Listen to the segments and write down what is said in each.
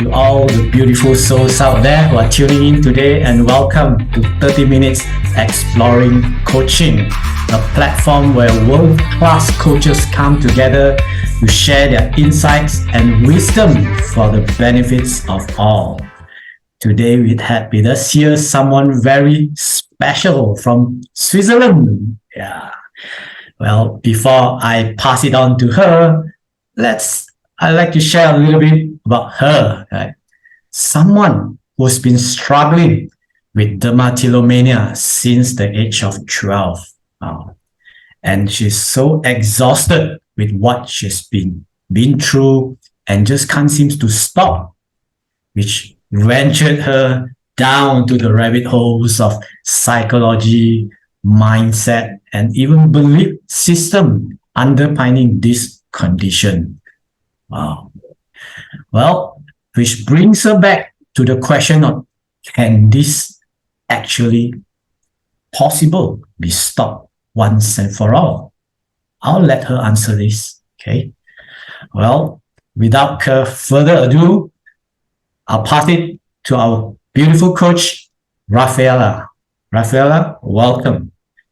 to all the beautiful souls out there who are tuning in today, and welcome to 30 Minutes Exploring Coaching, a platform where world-class coaches come together to share their insights and wisdom for the benefits of all. Today we have with us here someone very special from Switzerland. Yeah. Well, before I pass it on to her, I'd like to share a little bit about her. Right? Someone who's been struggling with dermatillomania since the age of 12. And she's so exhausted with what she's been through and just can't seem to stop, which ventured her down to the rabbit holes of psychology, mindset, and even belief system underpinning this condition. Wow. Well, which brings her back to the question of, can this actually possible be stopped once and for all? I'll let her answer this. Okay. Well, without further ado, I'll pass it to our beautiful coach, Raffaela. Raffaela, welcome.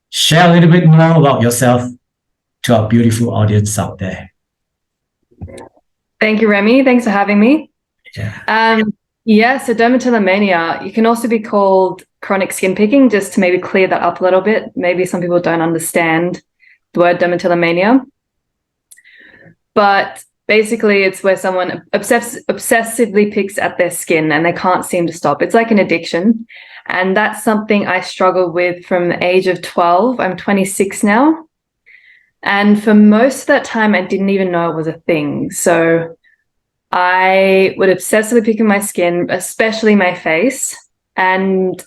Share a little bit more about yourself to our beautiful audience out there. Thank you, Remy. Thanks for having me. Yeah. So dermatillomania, you can also be called chronic skin picking, just to maybe clear that up a little bit. Maybe some people don't understand the word dermatillomania. But basically, it's where someone obsessively picks at their skin and they can't seem to stop. It's like an addiction. And that's something I struggled with from the age of 12. I'm 26 now. And for most of that time, I didn't even know it was a thing. So I would obsessively pick at my skin, especially my face, and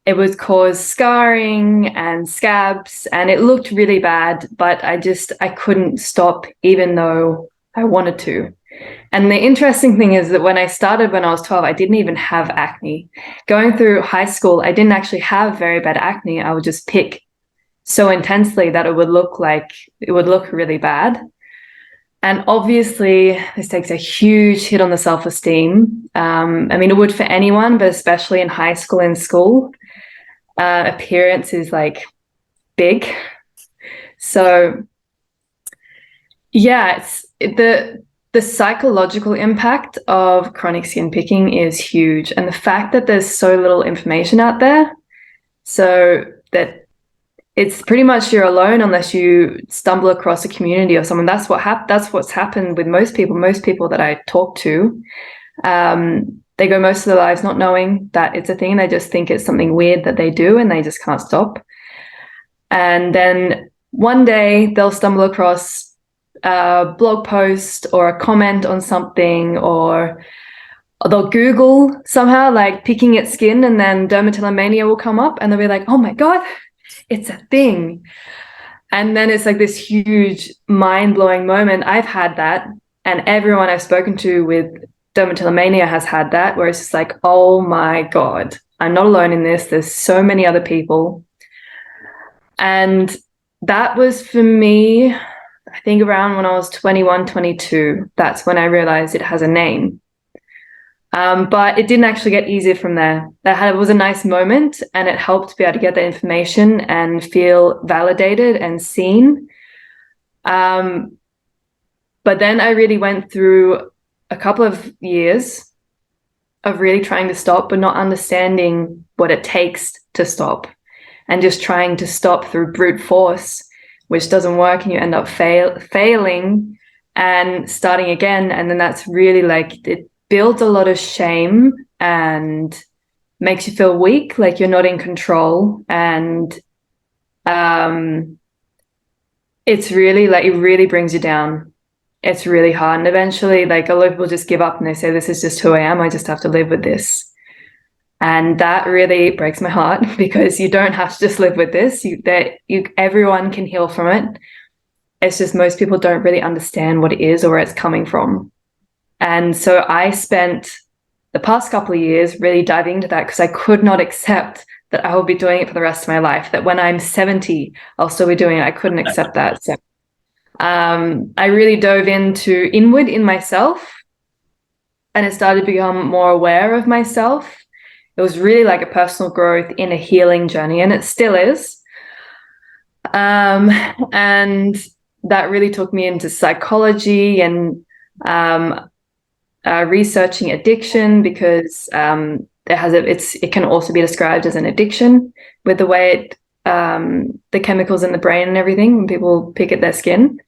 it would cause scarring and scabs, and it looked really bad, but I couldn't stop even though I wanted to. And the interesting thing is that when I started when I was 12, I didn't even have acne. Going through high school, I didn't actually have very bad acne. I would just pick so intensely that it would look really bad. And obviously, this takes a huge hit on the self-esteem. It would for anyone, but especially in high school and school. Appearance is like big. So yeah, the psychological impact of chronic skin picking is huge. And the fact that there's so little information out there, so that it's pretty much you're alone unless you stumble across a community or someone. That's what's happened with most people that I talk to. They go most of their lives not knowing that it's a thing. They just think it's something weird that they do and they just can't stop. And then one day they'll stumble across a blog post or a comment on something, or they'll Google somehow like picking at skin, and then dermatillomania will come up and they'll be like, oh my God, it's a thing. And then it's like this huge mind-blowing moment. I've had that, and everyone I've spoken to with dermatillomania has had that, where it's just like, oh my God, I'm not alone in this. There's so many other people. And that was for me, I think around when I was 21, 22. That's when I realized it has a name. But it didn't actually get easier from there. It was a nice moment, and it helped be able to get the information and feel validated and seen. But then I really went through a couple of years of really trying to stop, but not understanding what it takes to stop, and just trying to stop through brute force, which doesn't work, and you end up failing and starting again. And then that's really like, it builds a lot of shame and makes you feel weak, like you're not in control. And it's really like, it really brings you down. It's really hard. And eventually, like, a lot of people just give up and they say, this is just who I am. I just have to live with this. And that really breaks my heart, because you don't have to just live with this. Everyone can heal from it. It's just most people don't really understand what it is or where it's coming from. And so I spent the past couple of years really diving into that, because I could not accept that I will be doing it for the rest of my life, that when I'm 70, I'll still be doing it. I couldn't accept that. So I really dove inward in myself and I started to become more aware of myself. It was really like a personal growth in a healing journey, and it still is. And that really took me into psychology and researching addiction, because it can also be described as an addiction with the way the chemicals in the brain and everything when people pick at their skin.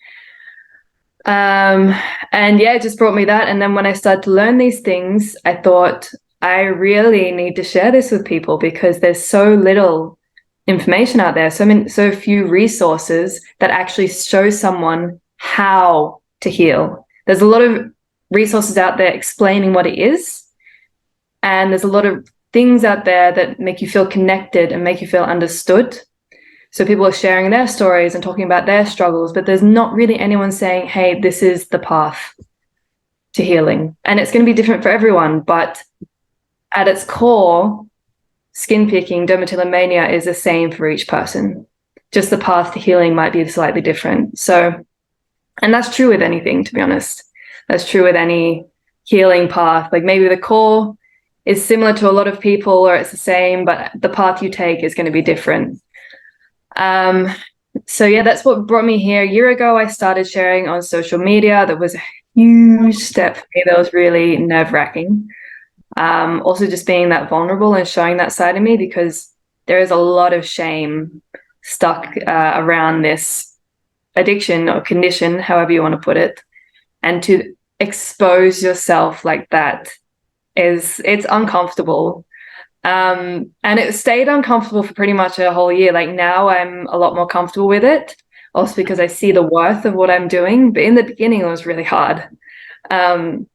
And yeah, it just brought me that. And then when I started to learn these things, I thought I really need to share this with people, because there's so little information out there, so few resources that actually show someone how to heal. There's a lot of resources out there explaining what it is, and there's a lot of things out there that make you feel connected and make you feel understood. So people are sharing their stories and talking about their struggles, but there's not really anyone saying, hey, this is the path to healing. And it's going to be different for everyone, but at its core, skin picking, dermatillomania is the same for each person. Just the path to healing might be slightly different. So, and that's true with anything, to be honest. That's true with any healing path. Like maybe the core is similar to a lot of people, or it's the same, but the path you take is going to be different. So yeah, that's what brought me here. A year ago, I started sharing on social media. That was a huge step for me. That was really nerve-wracking. Also just being that vulnerable and showing that side of me, because there is a lot of shame stuck around this addiction or condition, however you want to put it. And to expose yourself like that it's uncomfortable. And it stayed uncomfortable for pretty much a whole year. Like now I'm a lot more comfortable with it, also because I see the worth of what I'm doing. But in the beginning, it was really hard. And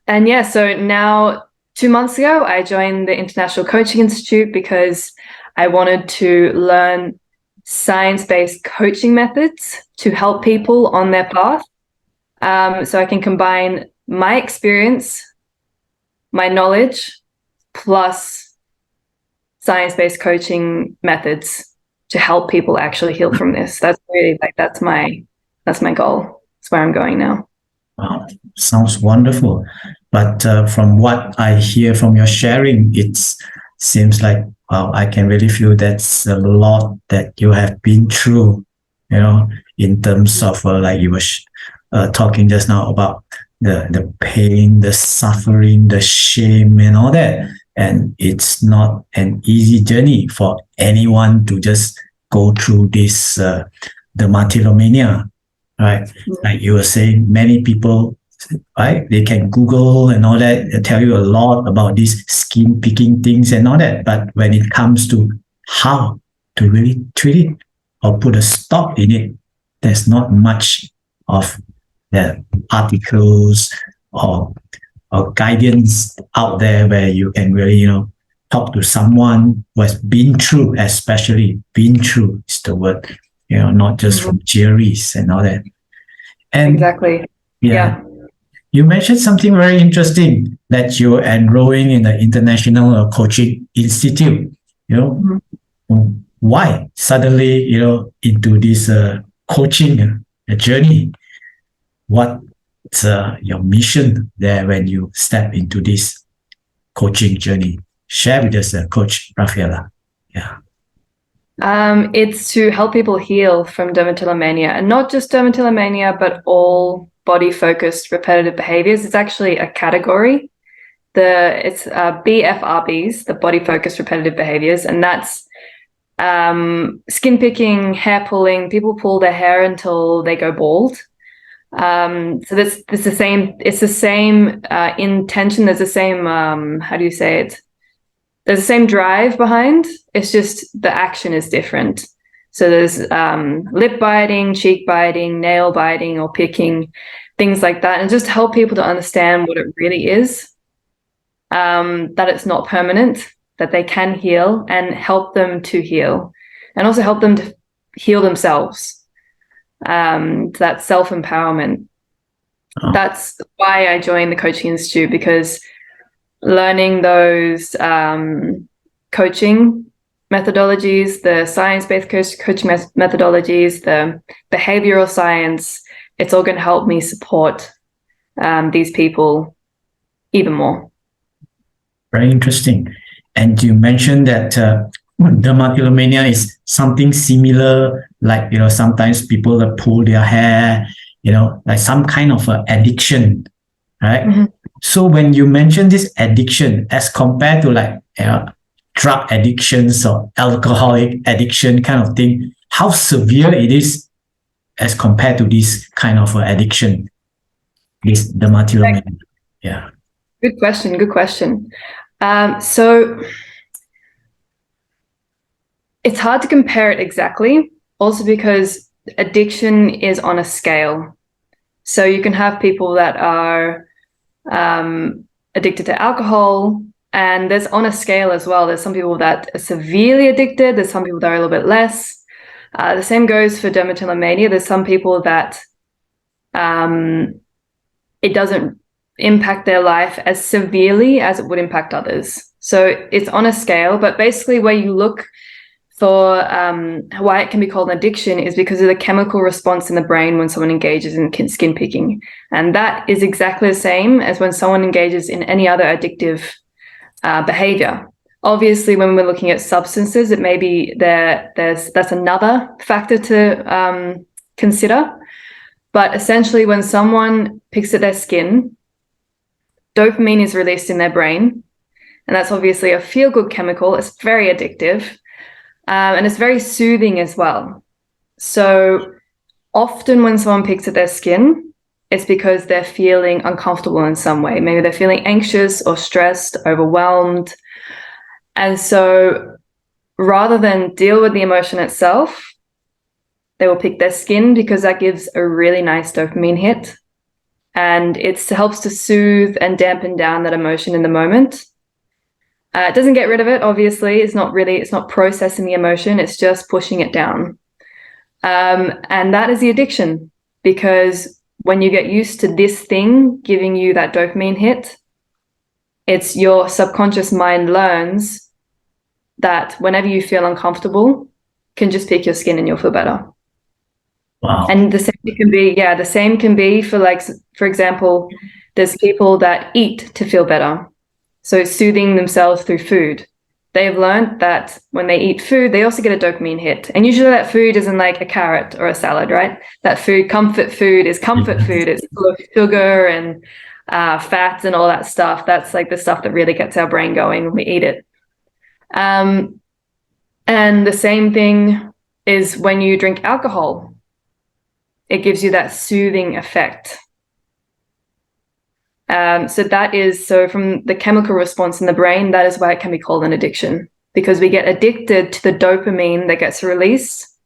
yeah, so now 2 months ago, I joined the International Coaching Institute because I wanted to learn science-based coaching methods to help people on their path. So I can combine my experience, my knowledge, plus science-based coaching methods to help people actually heal from this. That's really that's my goal. That's where I'm going now. Wow, sounds wonderful. But from what I hear from your sharing, it seems like, wow, I can really feel that's a lot that you have been through, in terms of like you were talking just now about the pain, the suffering, the shame, and all that. And it's not an easy journey for anyone to just go through this dermatillomania, right? Like you were saying, many people, right? They can Google and all that, and tell you a lot about these skin picking things and all that. But when it comes to how to really treat it or put a stop in it, there's not much of the articles or guidance out there where you can really, talk to someone who has been through, especially been through is the word, not just from theories and all that. And exactly. Yeah. You mentioned something very interesting, that you're enrolling in the International Coaching Institute. Why suddenly, into this coaching journey? What's your mission there when you step into this coaching journey? Share with us, Coach Raffaela. Yeah. It's to help people heal from dermatillomania, and not just dermatillomania, but all body-focused repetitive behaviors. It's actually a category. It's BFRBs, the body-focused repetitive behaviors, and that's skin picking, hair pulling. People pull their hair until they go bald. So that's the same. It's the same intention. There's the same. How do you say it? There's the same drive behind. It's just the action is different. So there's lip biting, cheek biting, nail biting, or picking, things like that, and just help people to understand what it really is. That it's not permanent, that they can heal, and help them to heal, and also help them to heal themselves. That self-empowerment. Oh. That's why I joined the Coaching Institute, because learning those coaching methodologies, the science-based coaching methodologies, the behavioral science, it's all going to help me support these people even more. Very interesting. And you mentioned that dermatillomania is something similar, like, sometimes people pull their hair, like some kind of addiction, right? Mm-hmm. So when you mention this addiction as compared to like drug addictions or alcoholic addiction kind of thing, how severe it is as compared to this kind of addiction, this dermatillomania? Yeah. Good question. Good question. So it's hard to compare it exactly, also because addiction is on a scale. So you can have people that are addicted to alcohol, and there's on a scale as well. There's some people that are severely addicted. There's some people that are a little bit less. The same goes for dermatillomania. There's some people that it doesn't impact their life as severely as it would impact others. So it's on a scale, but basically where you look for why it can be called an addiction is because of the chemical response in the brain when someone engages in skin picking. And that is exactly the same as when someone engages in any other addictive behavior. Obviously, when we're looking at substances, it may be that's another factor to consider. But essentially, when someone picks at their skin, dopamine is released in their brain. And that's obviously a feel-good chemical. It's very addictive. And it's very soothing as well. So often when someone picks at their skin, it's because they're feeling uncomfortable in some way. Maybe they're feeling anxious or stressed, overwhelmed. And so rather than deal with the emotion itself, they will pick their skin because that gives a really nice dopamine hit. And it helps to soothe and dampen down that emotion in the moment. It doesn't get rid of it, obviously. It's not processing the emotion. It's just pushing it down. And that is the addiction, because when you get used to this thing giving you that dopamine hit, it's your subconscious mind learns that whenever you feel uncomfortable, you can just pick your skin and you'll feel better. Wow. And the same can be for, like, for example, there's people that eat to feel better. So soothing themselves through food. They've learned that when they eat food, they also get a dopamine hit. And usually that food isn't like a carrot or a salad, right? That food, comfort food, is comfort food. It's full of sugar and fats and all that stuff. That's like the stuff that really gets our brain going when we eat it. And the same thing is when you drink alcohol. It gives you that soothing effect. So from the chemical response in the brain, that is why it can be called an addiction, because we get addicted to the dopamine that gets released,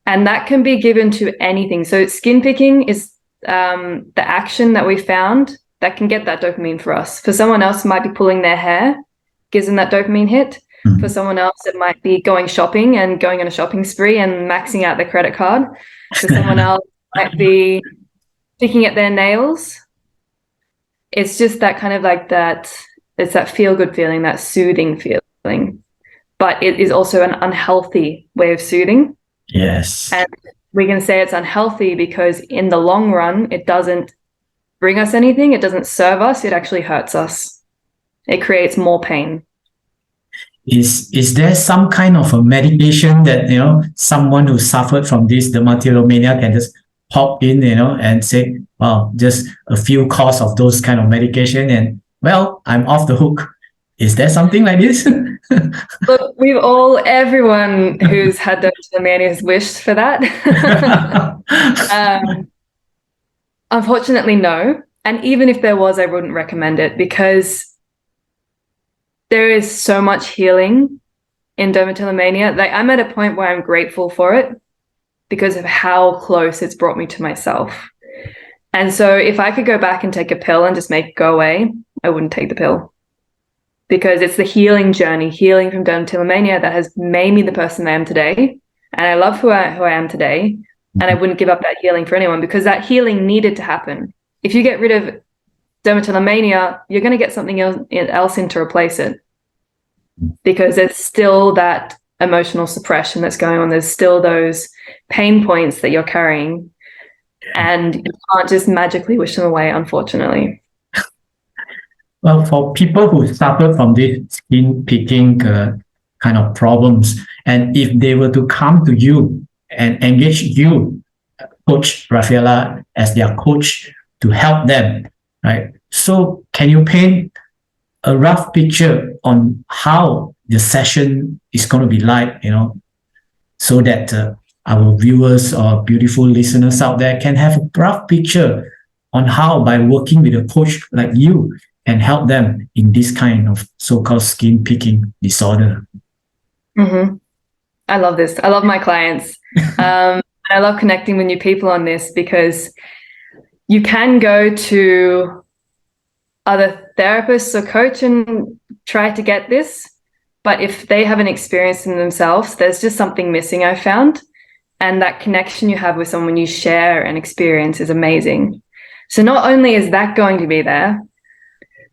and that can be given to anything. So skin picking is the action that we found that can get that dopamine for us. For someone else, it might be pulling their hair, gives them that dopamine hit. Mm-hmm. For someone else, it might be going shopping and going on a shopping spree and maxing out their credit card. For someone else, it might be picking at their nails. It's just that kind of like that, it's that feel-good feeling, that soothing feeling. But it is also an unhealthy way of soothing. Yes. And we can say it's unhealthy because in the long run, it doesn't bring us anything. It doesn't serve us. It actually hurts us. It creates more pain. Is there some kind of a medication that someone who suffered from this dermatillomania can just pop in, and say, well, just a few course of those kind of medication, and well, I'm off the hook. Is there something like this? Look, everyone who's had dermatillomania has wished for that. Unfortunately, no. And even if there was, I wouldn't recommend it, because there is so much healing in dermatillomania. Like, I'm at a point where I'm grateful for it because of how close it's brought me to myself. And so if I could go back and take a pill and just make it go away, I wouldn't take the pill, because it's the healing journey, healing from dermatillomania, that has made me the person I am today. And I love who I am today. And I wouldn't give up that healing for anyone, because that healing needed to happen. If you get rid of dermatillomania, you're going to get something else in to replace it, because there's still that emotional suppression that's going on. There's still those pain points that you're carrying, and you can't just magically wish them away, unfortunately. Well, for people who suffer from this skin picking kind of problems, and if they were to come to you and engage you, Coach Raffaela, as their coach to help them, right? So, can you paint a rough picture on how the session is going to be like, so that our viewers or beautiful listeners out there can have a rough picture on how, by working with a coach like you, can help them in this kind of so-called skin picking disorder. Mm-hmm. I love this. I love my clients. I love connecting with new people on this because you can go to other therapists or coach and try to get this, but if they haven't experienced them themselves, there's just something missing, I found. And that connection you have with someone you share an experience is amazing. So not only is that going to be there,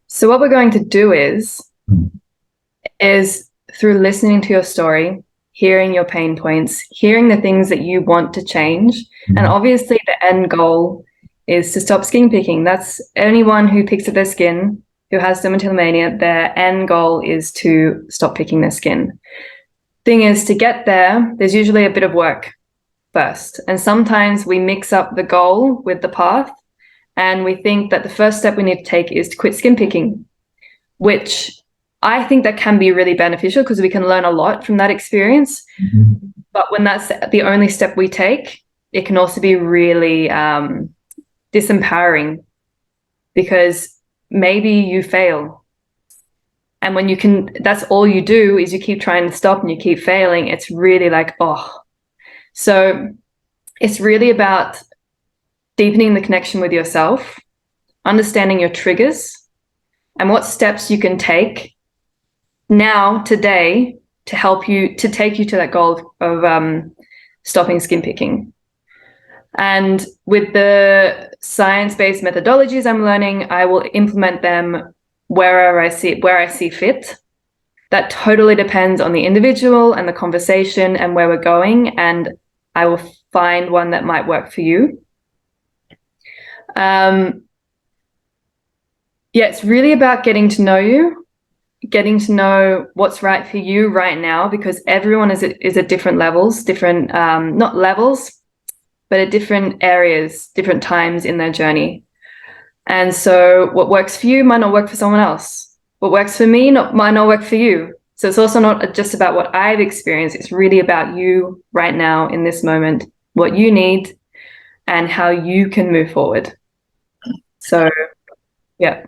so what we're going to do is through listening to your story, hearing your pain points, hearing the things that you want to change. And obviously the end goal is to stop skin picking. That's anyone who picks at their skin, who has dermatillomania, their end goal is to stop picking their skin. Thing is, to get there, there's usually a bit of work first. And sometimes we mix up the goal with the path, and we think that the first step we need to take is to quit skin picking, which I think that can be really beneficial because we can learn a lot from that experience. Mm-hmm. But when that's the only step we take, it can also be really disempowering because maybe you fail. And when that's all you do is you keep trying to stop and you keep failing. It's really like, oh. So it's really about deepening the connection with yourself, understanding your triggers and what steps you can take now, today, to help you, to take you to that goal of stopping skin picking. And with the science-based methodologies I'm learning, I will implement them where I see fit. That totally depends on the individual and the conversation and where we're going, and I will find one that might work for you. It's really about getting to know you, getting to know what's right for you right now, because everyone is at different levels, different, not levels, but at different areas, different times in their journey. And so what works for you might not work for someone else. What works for me might not work for you. So it's also not just about what I've experienced. It's really about you right now in this moment, what you need and how you can move forward. So, yeah.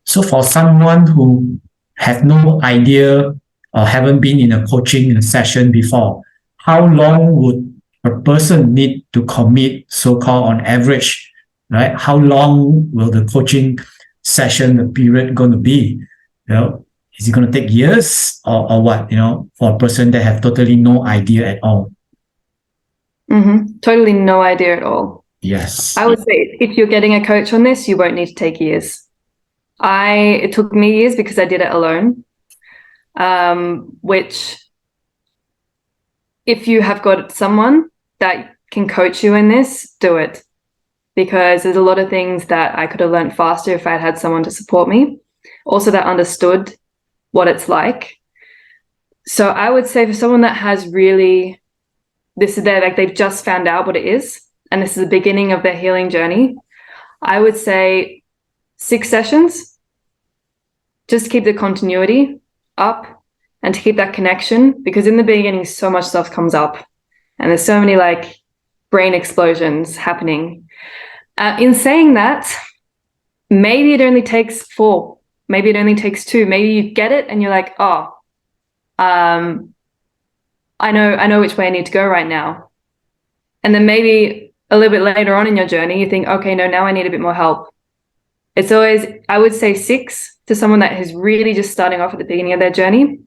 So for someone who have no idea or haven't been in a coaching session before, how long would a person need to commit, so-called on average, right? How long will the coaching session period going to be? Is it going to take years or what, for a person that have totally no idea at all? Mm-hmm. Totally no idea at all. Yes. I would say if you're getting a coach on this, you won't need to take years. It took me years because I did it alone, which if you have got someone that can coach you in this, do it, because there's a lot of things that I could have learned faster if I had had someone to support me, also that understood what it's like. So I would say for someone that has really, they've just found out what it is, and this is the beginning of their healing journey, I would say 6 sessions, just to keep the continuity up and to keep that connection, because in the beginning, so much stuff comes up and there's so many brain explosions happening. In saying that, maybe it only takes 4, maybe it only takes 2, maybe you get it and you're like, oh, I know which way I need to go right now. And then maybe a little bit later on in your journey, you think, okay, no, now I need a bit more help. It's always, I would say 6 to someone that is really just starting off at the beginning of their journey.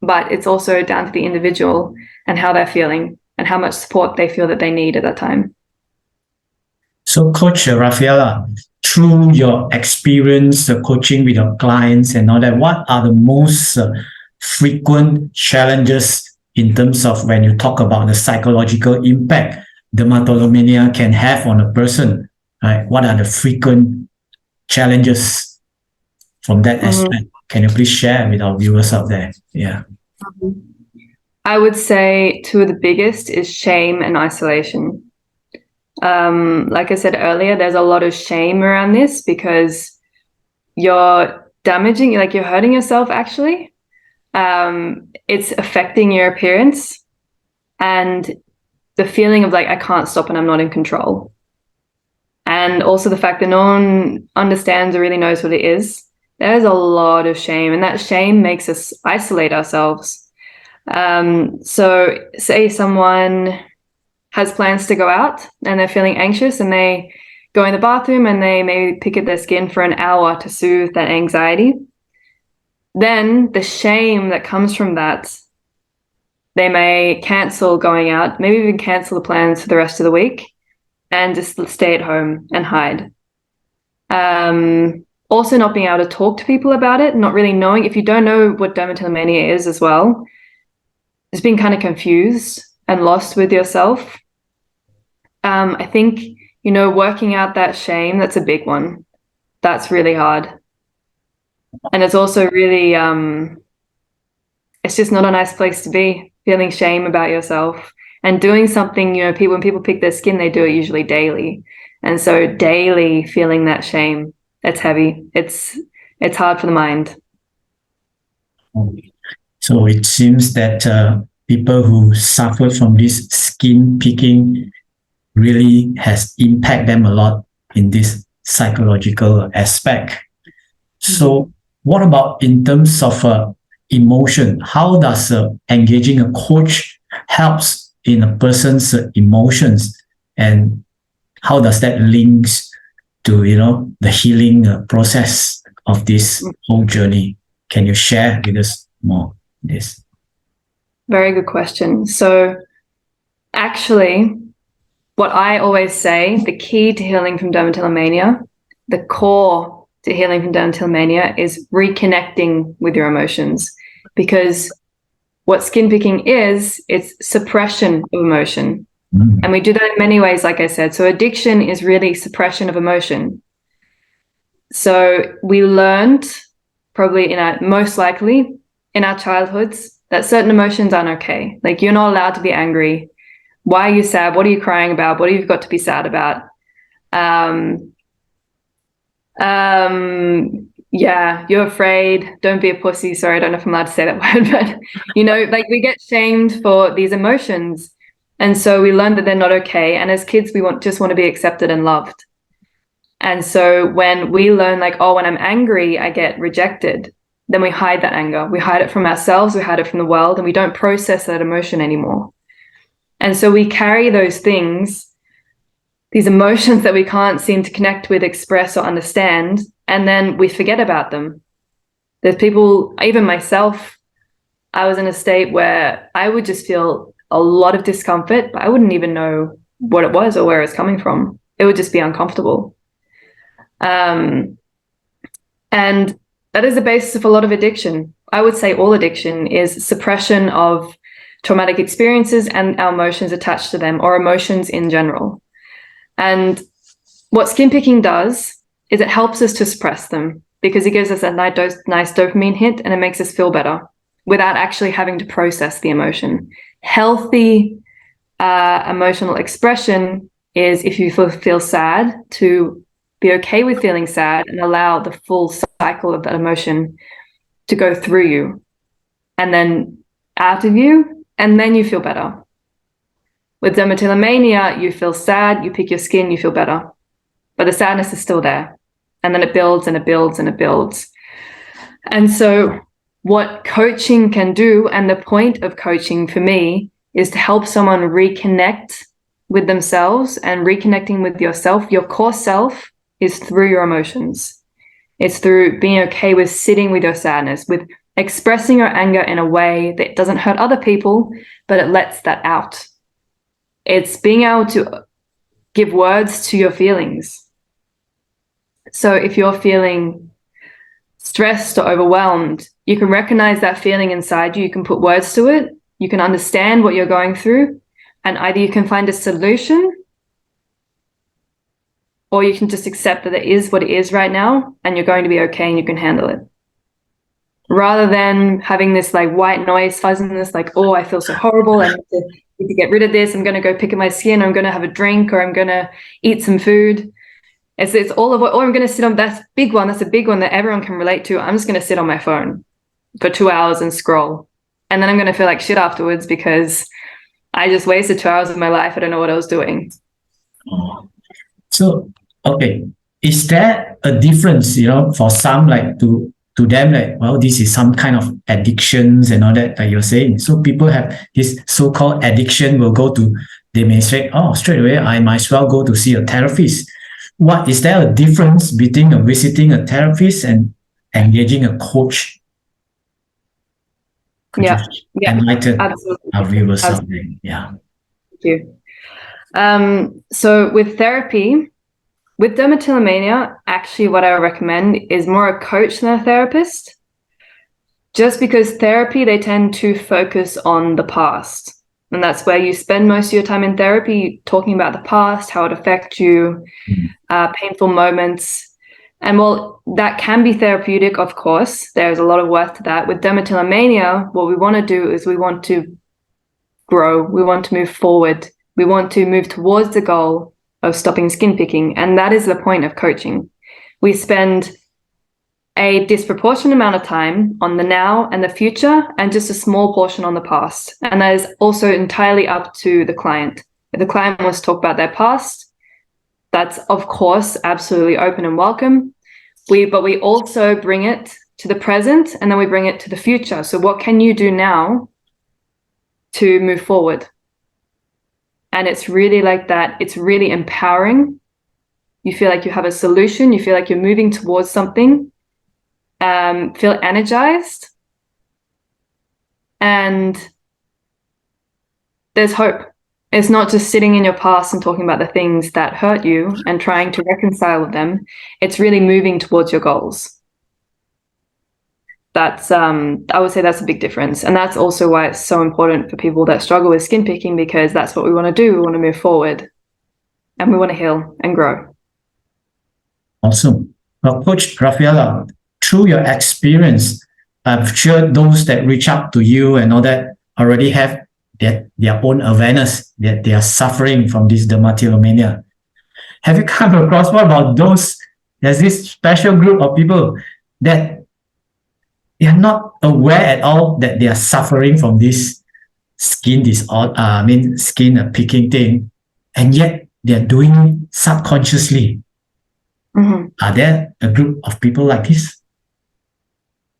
But it's also down to the individual and how they're feeling and how much support they feel that they need at that time. So Coach Raffaela, through your experience coaching with your clients and all that, what are the most frequent challenges in terms of when you talk about the psychological impact dermatillomania can have on a person? Right? What are the frequent challenges? from that aspect? Can you please share with our viewers out there? Yeah. I would say two of the biggest is shame and isolation. Like I said earlier, there's a lot of shame around this because you're damaging, like you're hurting yourself actually. It's affecting your appearance and the feeling of like, I can't stop and I'm not in control. And also the fact that no one understands or really knows what it is. There's a lot of shame, and that shame makes us isolate ourselves. So say someone has plans to go out and they're feeling anxious and they go in the bathroom and they maybe pick at their skin for an hour to soothe that anxiety. Then the shame that comes from that, they may cancel going out, maybe even cancel the plans for the rest of the week and just stay at home and hide. Also not being able to talk to people about it, not really knowing, if you don't know what dermatillomania is as well, just being kind of confused and lost with yourself. I think, working out that shame, that's a big one. That's really hard. And it's also really, it's just not a nice place to be, feeling shame about yourself and doing something, when people pick their skin, they do it usually daily. And so daily feeling that shame, it's heavy. It's hard for the mind. So it seems that people who suffer from this skin picking really has impact them a lot in this psychological aspect. So what about in terms of emotion? How does engaging a coach helps in a person's emotions, and how does that links to the healing process of this whole journey? Can you share with us more this? Very good question. So actually, what I always say, the key to healing from dermatillomania, the core to healing from dermatillomania is reconnecting with your emotions, because what skin picking is, it's suppression of emotion. And we do that in many ways, like I said. So addiction is really suppression of emotion. So we learned probably most likely in our childhoods that certain emotions aren't okay. Like, you're not allowed to be angry. Why are you sad? What are you crying about? What have you got to be sad about? Yeah, you're afraid. Don't be a pussy. Sorry, I don't know if I'm allowed to say that word, but like, we get shamed for these emotions. And so we learn that they're not okay. And as kids, we just want to be accepted and loved. And so when we learn like, oh, when I'm angry, I get rejected, then we hide that anger. We hide it from ourselves. We hide it from the world, and we don't process that emotion anymore. And so we carry those things, these emotions that we can't seem to connect with, express, or understand, and then we forget about them. There's people, even myself, I was in a state where I would just feel a lot of discomfort, but I wouldn't even know what it was or where it's coming from. It would just be uncomfortable. And that is the basis of a lot of addiction. I would say all addiction is suppression of traumatic experiences and our emotions attached to them, or emotions in general. And what skin picking does is it helps us to suppress them, because it gives us a nice dopamine hit, and it makes us feel better without actually having to process the emotion. Healthy emotional expression is, if you feel sad, to be okay with feeling sad and allow the full cycle of that emotion to go through you and then out of you, and then you feel better. With dermatillomania, you feel sad, you pick your skin, you feel better, but the sadness is still there, and then it builds and it builds and it builds. And so what coaching can do, and the point of coaching for me, is to help someone reconnect with themselves. And reconnecting with yourself, your core self, is through your emotions. It's through being okay with sitting with your sadness, with expressing your anger in a way that doesn't hurt other people, but it lets that out. It's being able to give words to your feelings. So if you're feeling stressed or overwhelmed, you can recognize that feeling inside you. You can put words to it. You can understand what you're going through, and either you can find a solution or you can just accept that it is what it is right now and you're going to be okay and you can handle it. Rather than having this like white noise fuzziness, like, oh, I feel so horrible, I need to get rid of this, I'm going to go pick at my skin, or I'm going to have a drink, or I'm going to eat some food. It's all of what, or I'm going to sit on, that's a big one that everyone can relate to. I'm just going to sit on my phone for 2 hours and scroll. And then I'm going to feel like shit afterwards because I just wasted 2 hours of my life. I don't know what I was doing. So, okay, is there a difference, for some, like to them, like, well, this is some kind of addictions and all that, like you're saying. So people have this so-called addiction they may say, oh, straight away, I might as well go to see a therapist. What is there a difference between visiting a therapist and engaging a coach? Could Yeah, you enlighten absolutely. our viewers Absolutely. something? Yeah. Thank you. So with therapy, with dermatillomania, actually what I recommend is more a coach than a therapist. Just because therapy, they tend to focus on the past. And that's where you spend most of your time in therapy, talking about the past, how it affects you, painful moments. And while that can be therapeutic, of course, there's a lot of work to that. With dermatillomania, what we want to do is we want to grow. We want to move forward. We want to move towards the goal of stopping skin picking. And that is the point of coaching. We spend a disproportionate amount of time on the now and the future and just a small portion on the past. And that is also entirely up to the client. If the client wants to talk about their past, that's of course absolutely open and welcome. But we also bring it to the present and then we bring it to the future. So what can you do now to move forward? And it's really like that. It's really empowering. You feel like you have a solution. You feel like you're moving towards something. Feel energized. And there's hope. It's not just sitting in your past and talking about the things that hurt you and trying to reconcile with them. It's really moving towards your goals. That's I would say that's a big difference. And that's also why it's so important for people that struggle with skin picking, because that's what we want to do. We want to move forward and we want to heal and grow. Awesome. Well, Coach Raffaela, through your experience, I'm sure those that reach out to you and all that already have their own awareness that they are suffering from this dermatillomania. Have you come across, what about those? There's this special group of people that they are not aware at all that they are suffering from this skin disorder, skin picking thing, and yet they're doing it subconsciously. Mm-hmm. Are there a group of people like this?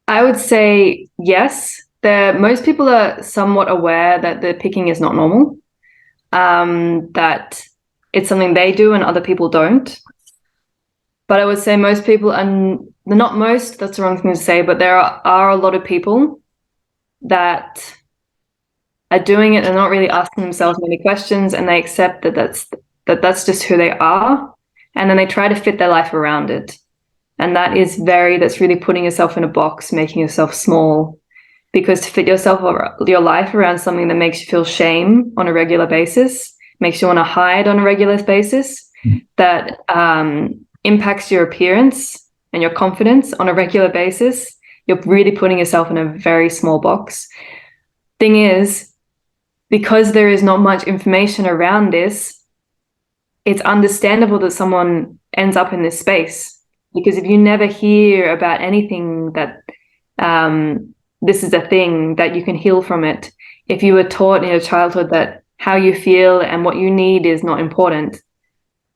I would say yes. Most people are somewhat aware that the picking is not normal, that it's something they do and other people don't. But I would say most people, and not most, that's the wrong thing to say, but there are a lot of people that are doing it and not really asking themselves many questions, and they accept that that's just who they are, and then they try to fit their life around it. And that's really putting yourself in a box, making yourself small, because to fit your life around something that makes you feel shame on a regular basis, makes you want to hide on a regular basis, that impacts your appearance and your confidence on a regular basis, you're really putting yourself in a very small box. Thing is, because there is not much information around this, it's understandable that someone ends up in this space. Because if you never hear about anything that this is a thing, that you can heal from it, if you were taught in your childhood that how you feel and what you need is not important,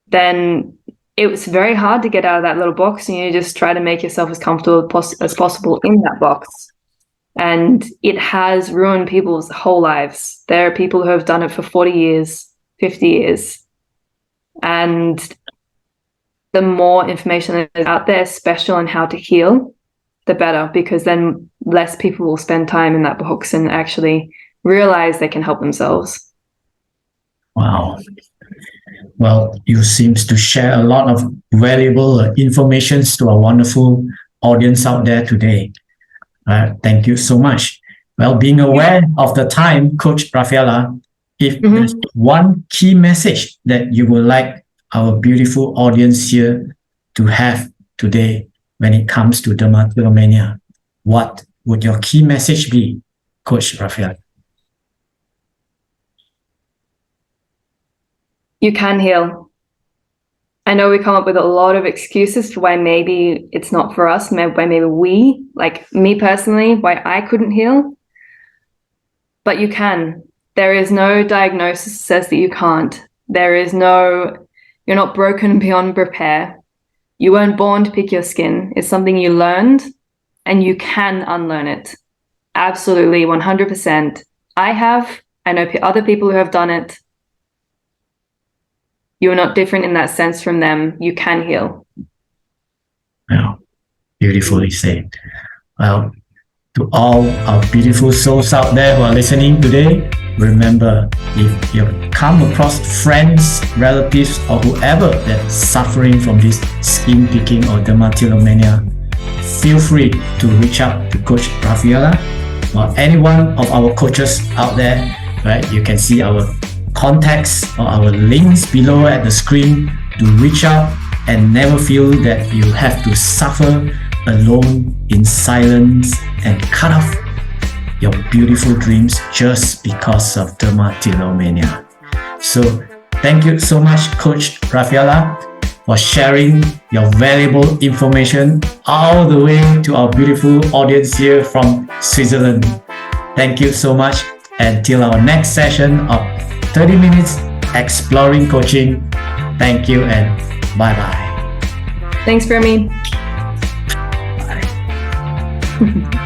then it was very hard to get out of that little box, and you just try to make yourself as comfortable as possible in that box. And it has ruined people's whole lives. There are people who have done it for 40 years, 50 years. And the more information that is out there, especially on how to heal, the better, because then less people will spend time in that box and actually realize they can help themselves. Wow. Well, you seem to share a lot of valuable information to our wonderful audience out there today. Thank you so much. Well, being aware of the time, Coach Raffaela, if there's one key message that you would like our beautiful audience here to have today when it comes to dermatillomania? What would your key message be, Coach Raffaela? You can heal. I know we come up with a lot of excuses for why maybe it's not for us, why maybe we, like me personally, why I couldn't heal. But you can. There is no diagnosis that says that you can't. You're not broken beyond repair. You weren't born to pick your skin. It's something you learned, and you can unlearn it. Absolutely, 100%. I know other people who have done it. You're not different in that sense from them. You can heal. Well, beautifully said. Well, to all our beautiful souls out there who are listening today, remember, if you come across friends, relatives, or whoever that's suffering from this skin picking or dermatillomania, feel free to reach out to Coach Raffaela or any one of our coaches out there, right? You can see our contacts or our links below at the screen to reach out and never feel that you have to suffer alone in silence and cut off your beautiful dreams just because of dermatillomania. So thank you so much, Coach Raffaela, for sharing your valuable information all the way to our beautiful audience here from Switzerland. Thank you so much. Until our next session of 30 minutes exploring coaching. Thank you and bye-bye. Thanks, Remy. Bye.